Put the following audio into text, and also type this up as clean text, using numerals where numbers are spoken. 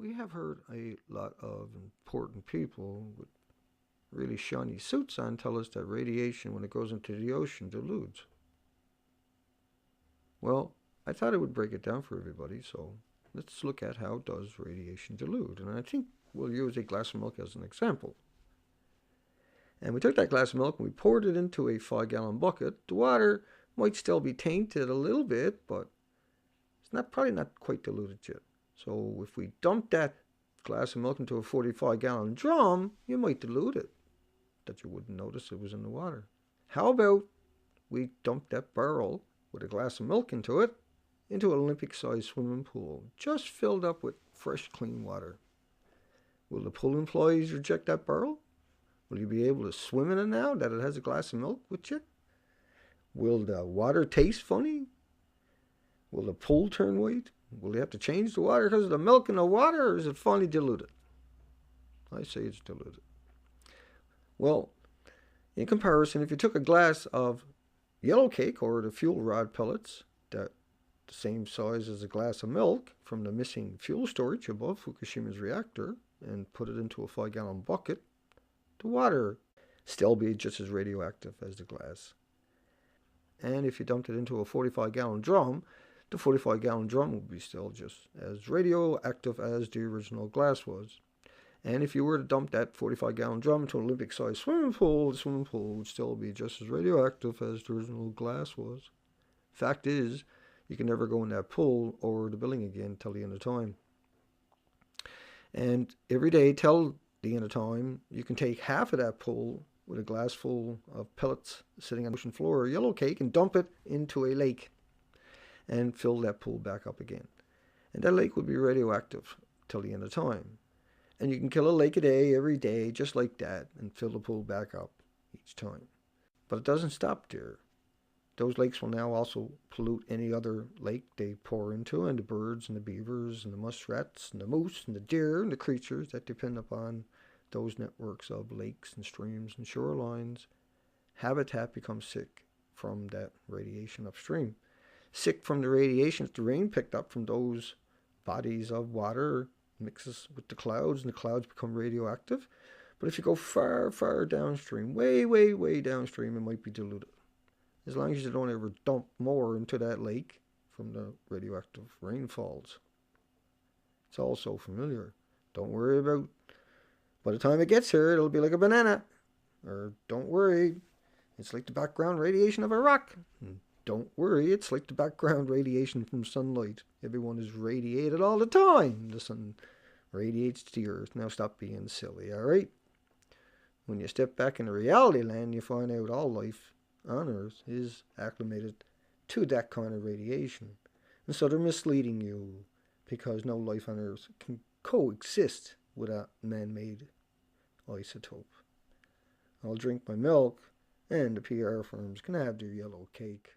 We have heard a lot of important people with really shiny suits on tell us that radiation, when it goes into the ocean, dilutes. Well, I thought I would break it down for everybody, so let's look at how does radiation dilute. And I think we'll use a glass of milk as an example. And we took that glass of milk and we poured it into a 5-gallon bucket. The water might still be tainted a little bit, but it's probably not quite diluted yet. So if we dump that glass of milk into a 45-gallon drum, you might dilute it, that you wouldn't notice it was in the water. How about we dump that barrel with a glass of milk into it, into an Olympic-sized swimming pool, just filled up with fresh, clean water? Will the pool employees reject that barrel? Will you be able to swim in it now that it has a glass of milk with you? Will the water taste funny? Will the pool turn white? Will you have to change the water because of the milk in the water, or is it finally diluted? I say it's diluted. Well, in comparison, if you took a glass of yellow cake or the fuel rod pellets, that the same size as a glass of milk from the missing fuel storage above Fukushima's reactor, and put it into a 5-gallon bucket, the water still be just as radioactive as the glass. And if you dumped it into a 45-gallon drum, the 45-gallon drum would be still just as radioactive as the original glass was. And if you were to dump that 45-gallon drum into an Olympic-sized swimming pool, the swimming pool would still be just as radioactive as the original glass was. Fact is, you can never go in that pool or the building again till the end of time. And every day till the end of time, you can take half of that pool with a glass full of pellets sitting on the ocean floor or yellow cake and dump it into a lake and fill that pool back up again. And that lake would be radioactive till the end of time. And you can kill a lake a day every day just like that and fill the pool back up each time. But it doesn't stop there. Those lakes will now also pollute any other lake they pour into, and the birds and the beavers and the muskrats and the moose and the deer and the creatures that depend upon those networks of lakes and streams and shorelines. Habitat becomes sick from that radiation upstream. Sick from the radiation that the rain picked up from those bodies of water mixes with the clouds, and the clouds become radioactive. But if you go far, far downstream, way, way, way downstream, it might be diluted. As long as you don't ever dump more into that lake from the radioactive rainfalls. It's all so familiar. Don't worry about, by the time it gets here, it'll be like a banana. Or don't worry, it's like the background radiation of a rock. Don't worry, it's like the background radiation from sunlight. Everyone is radiated all the time. The sun radiates to the earth. Now stop being silly, alright? When you step back into reality land, you find out all life on Earth is acclimated to that kind of radiation. And so they're misleading you, because no life on Earth can coexist with a man-made isotope. I'll drink my milk, and the PR firms can have their yellow cake.